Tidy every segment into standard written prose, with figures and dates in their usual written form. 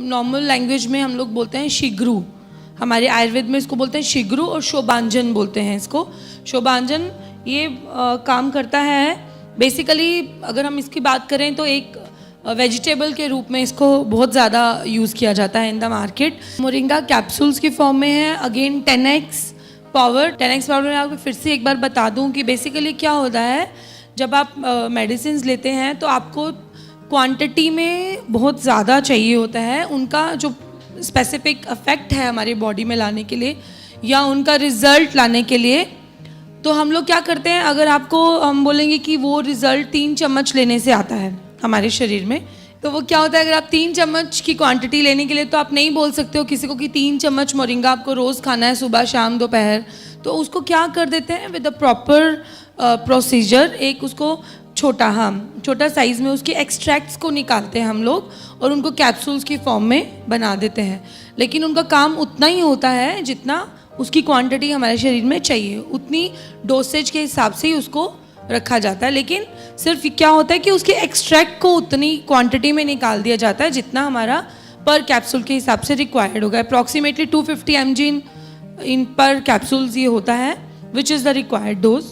Normal language में हम लोग बोलते हैं शिग्रू, हमारे आयुर्वेद में इसको बोलते हैं शिग्रू और शोभांजन बोलते हैं इसको। शोभांजन ये काम करता है बेसिकली, अगर हम इसकी बात करें तो एक वेजिटेबल के रूप में इसको बहुत ज़्यादा यूज़ किया जाता है in the market. Moringa capsules की फॉर्म में है। अगेन 10x पावर मैं आपको फिर से एक बार बता दूं कि बेसिकली क्या होता है, जब आप मेडिसिन लेते हैं तो आपको क्वांटिटी में बहुत ज़्यादा चाहिए होता है, उनका जो स्पेसिफिक इफेक्ट है हमारी बॉडी में लाने के लिए या उनका रिजल्ट लाने के लिए। तो हम लोग क्या करते हैं, अगर आपको हम बोलेंगे कि वो रिजल्ट 3 चम्मच लेने से आता है हमारे शरीर में, तो वो क्या होता है, अगर आप 3 चम्मच की क्वांटिटी लेने के लिए, तो आप नहीं बोल सकते हो किसी को कि 3 चम्मच मोरिंगा आपको रोज़ खाना है, सुबह शाम दोपहर। तो उसको क्या कर देते हैं विद अ प्रॉपर प्रोसीजर, एक उसको छोटा साइज़ में उसके एक्सट्रैक्ट्स को निकालते हैं हम लोग और उनको कैप्सूल्स की फॉर्म में बना देते हैं। लेकिन उनका काम उतना ही होता है जितना उसकी क्वांटिटी हमारे शरीर में चाहिए, उतनी डोसेज के हिसाब से ही उसको रखा जाता है। लेकिन सिर्फ क्या होता है कि उसके एक्सट्रैक्ट को उतनी क्वांटिटी में निकाल दिया जाता है जितना हमारा पर कैप्सूल के हिसाब से रिक्वायर्ड होगा। अप्रॉक्सीमेटली 250 mg इन पर कैप्सूल्स ये होता है, which is the required dose.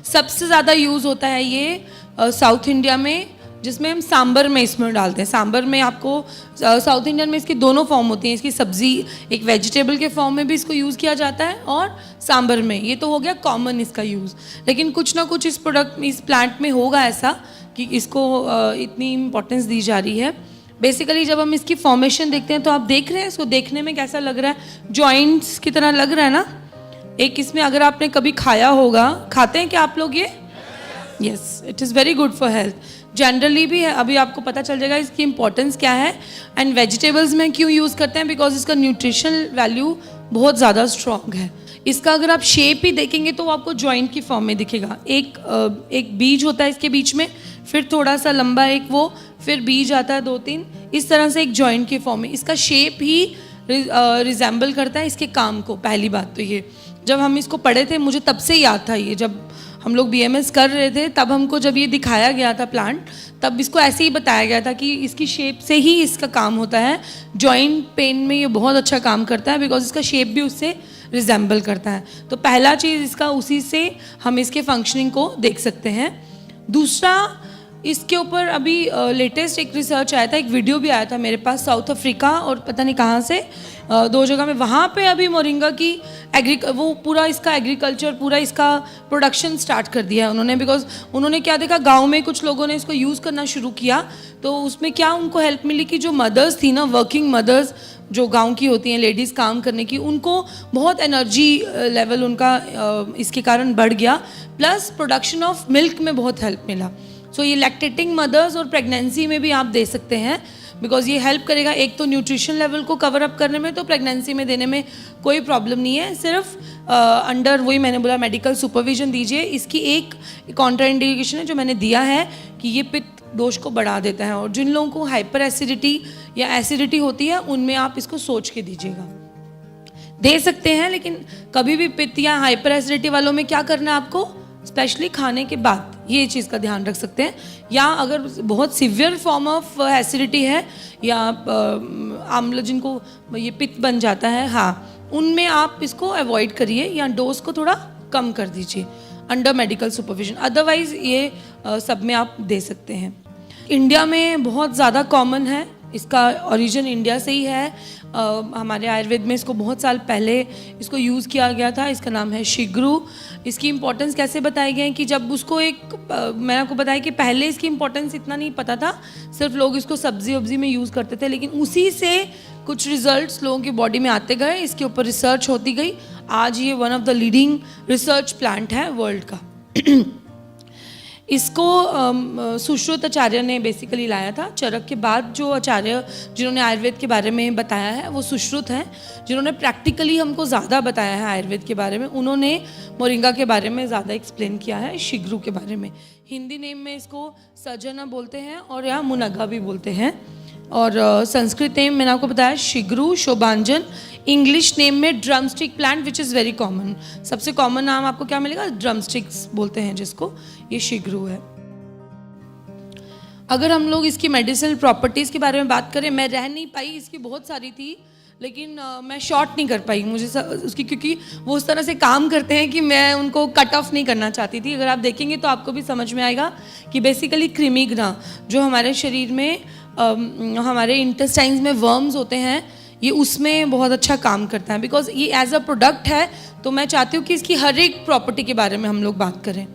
सबसे ज़्यादा यूज़ होता है ये साउथ इंडिया में, जिसमें हम सांबर में इसमें डालते हैं। सांबर में आपको साउथ इंडियन में इसकी दोनों फॉर्म होती हैं, इसकी सब्जी एक वेजिटेबल के फॉर्म में भी इसको यूज़ किया जाता है और सांबर में। ये तो हो गया कॉमन इसका यूज़, लेकिन कुछ ना कुछ इस प्रोडक्ट इस प्लांट में होगा ऐसा कि इसको इतनी इम्पोर्टेंस दी जा रही है। बेसिकली जब हम इसकी फॉर्मेशन देखते हैं तो आप देख रहे हैं इसको, देखने में कैसा लग रहा है, जॉइंट्स की तरह लग रहा है ना। एक इसमें अगर आपने कभी खाया होगा, खाते हैं क्या आप लोग ये? Yes, it is very good for health. Generally भी है, अभी आपको पता चल जाएगा इसकी इंपॉर्टेंस क्या है। एंड वेजिटेबल्स में क्यों यूज़ करते हैं, बिकॉज इसका न्यूट्रिशनल वैल्यू बहुत ज़्यादा स्ट्रॉन्ग है। इसका अगर आप शेप ही देखेंगे तो वो आपको जॉइंट की फॉर्म में दिखेगा। एक बीज होता है इसके बीच में, फिर थोड़ा सा लंबा एक वो, फिर बीज आता है 2-3, इस तरह से एक जॉइंट की फॉर्म में। इसका शेप ही रिजेंबल करता है इसके काम को। पहली बात तो ये, जब हम इसको पढ़े थे मुझे तब से याद था, ये जब हम लोग BMS कर रहे थे तब हमको जब ये दिखाया गया था प्लांट, तब इसको ऐसे ही बताया गया था कि इसकी शेप से ही इसका काम होता है। जॉइंट पेन में ये बहुत अच्छा काम करता है बिकॉज इसका शेप भी उससे रिजेंबल करता है। तो पहला चीज़ इसका, उसी से हम इसके फंक्शनिंग को देख सकते हैं। दूसरा, इसके ऊपर अभी लेटेस्ट एक रिसर्च आया था, एक वीडियो भी आया था मेरे पास, साउथ अफ्रीका और पता नहीं कहाँ से, 2 जगह में। वहाँ पे अभी मोरिंगा की वो पूरा इसका एग्रीकल्चर, पूरा इसका प्रोडक्शन स्टार्ट कर दिया है उन्होंने। बिकॉज उन्होंने क्या देखा, गांव में कुछ लोगों ने इसको यूज़ करना शुरू किया, तो उसमें क्या उनको हेल्प मिली कि जो मदर्स थी ना, वर्किंग मदर्स जो गांव की होती हैं, लेडीज़ काम करने की, उनको बहुत एनर्जी लेवल उनका इसके कारण बढ़ गया। प्लस प्रोडक्शन ऑफ मिल्क में बहुत हेल्प मिला। सो ये लैक्टेटिंग मदर्स और प्रेगनेंसी में भी आप दे सकते हैं, बिकॉज ये हेल्प करेगा एक तो न्यूट्रिशन लेवल को कवर अप करने में, तो प्रेगनेंसी में देने में कोई प्रॉब्लम नहीं है। सिर्फ अंडर वही मैंने बोला मेडिकल सुपरविजन दीजिए। इसकी एक कॉन्ट्रा इंडिकेशन है जो मैंने दिया है कि ये पित्त दोष को बढ़ा देता है, और जिन लोगों को हाइपर एसिडिटी या एसिडिटी होती है उनमें आप इसको सोच के दीजिएगा। दे सकते हैं, लेकिन कभी भी पित्त या हाइपर एसिडिटी वालों में क्या करना है आपको, स्पेशली खाने के बाद ये चीज़ का ध्यान रख सकते हैं। या अगर बहुत सीवियर फॉर्म ऑफ एसिडिटी है या आम्ल जिनको ये पित्त बन जाता है, हाँ, उनमें आप इसको अवॉइड करिए या डोज को थोड़ा कम कर दीजिए अंडर मेडिकल सुपरविजन। अदरवाइज ये सब में आप दे सकते हैं। इंडिया में बहुत ज़्यादा कॉमन है, इसका ओरिजिन इंडिया से ही है। हमारे आयुर्वेद में इसको बहुत साल पहले इसको यूज़ किया गया था। इसका नाम है शिग्रू। इसकी इम्पोर्टेंस कैसे बताई गई कि जब उसको मैंने आपको बताया कि पहले इसकी इम्पोर्टेंस इतना नहीं पता था, सिर्फ लोग इसको सब्जी वब्जी में यूज़ करते थे, लेकिन उसी से कुछ रिजल्ट्स लोगों की बॉडी में आते गए, इसके ऊपर रिसर्च होती गई। आज ये one of the leading research plant है वर्ल्ड का। इसको सुश्रुत आचार्य ने बेसिकली लाया था। चरक के बाद जो आचार्य जिन्होंने आयुर्वेद के बारे में बताया है वो सुश्रुत हैं, जिन्होंने प्रैक्टिकली हमको ज़्यादा बताया है आयुर्वेद के बारे में। उन्होंने मोरिंगा के बारे में ज़्यादा एक्सप्लेन किया है, शिग्रू के बारे में। हिंदी नेम में इसको सजना बोलते हैं और या मुनगा भी बोलते हैं, और संस्कृत नेम मैंने आपको बताया शिग्रू, शोभांजन। इंग्लिश नेम में drumstick plant which is very common. सबसे कॉमन नाम आपको क्या मिलेगा, ड्रमस्टिक्स बोलते हैं जिसको, ये शिग्रू है। अगर हम लोग इसकी मेडिसिनल प्रॉपर्टीज़ के बारे में बात करें, मैं रह नहीं पाई, इसकी बहुत सारी थी, लेकिन मैं शॉर्ट नहीं कर पाई, मुझे उसकी, क्योंकि वो उस तरह से काम करते हैं कि मैं उनको कट ऑफ नहीं करना चाहती थी। अगर आप देखेंगे तो आपको भी समझ में आएगा कि बेसिकली क्रीमीग्ना जो हमारे शरीर में हमारे इंटेस्टाइन्स में वर्म्स होते हैं, ये उसमें बहुत अच्छा काम करता है, बिकॉज ये एज अ प्रोडक्ट है। तो मैं चाहती हूँ कि इसकी हर एक प्रॉपर्टी के बारे में हम लोग बात करें।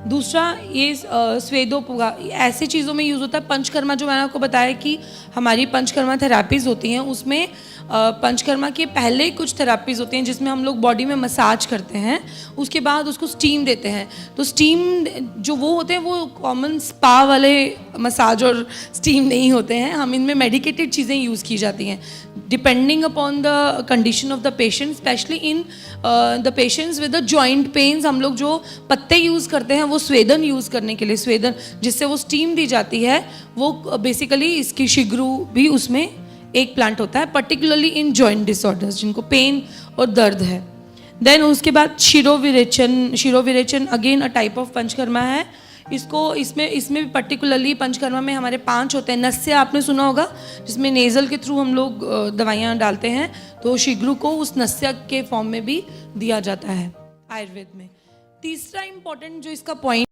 दूसरा, ये स्वेदोपुगा ऐसी चीज़ों में यूज़ होता है। पंचकर्मा जो मैंने आपको बताया कि हमारी पंचकर्मा थेरापीज़ होती हैं, उसमें पंचकर्मा के पहले कुछ थेरापीज़ होती हैं जिसमें हम लोग बॉडी में मसाज करते हैं, उसके बाद उसको स्टीम देते हैं। तो स्टीम जो वो होते हैं वो कॉमन स्पा वाले मसाज और स्टीम नहीं होते हैं, हम इनमें मेडिकेटेड चीज़ें यूज़ की जाती हैं depending upon the condition of the patient, specially in the patients with the joint pains. हम लोग जो पत्ते यूज़ करते हैं वो स्वेदन यूज़ करने के लिए, स्वेदन जिससे वो स्टीम दी जाती है, वो बेसिकली इसकी शिग्रू भी उसमें एक प्लांट होता है, पर्टिकुलरली इन जॉइंट डिसऑर्डर्स जिनको पेन और दर्द है। देन उसके बाद शिरोविरेचन again a type of panchakarma है। इसमें भी पर्टिकुलरली पंचकर्मा में हमारे 5 होते हैं। नस्य आपने सुना होगा, जिसमें नेज़ल के थ्रू हम लोग दवाइयाँ डालते हैं, तो शिग्रू को उस नस्य के फॉर्म में भी दिया जाता है आयुर्वेद में। तीसरा इम्पॉर्टेंट जो इसका पॉइंट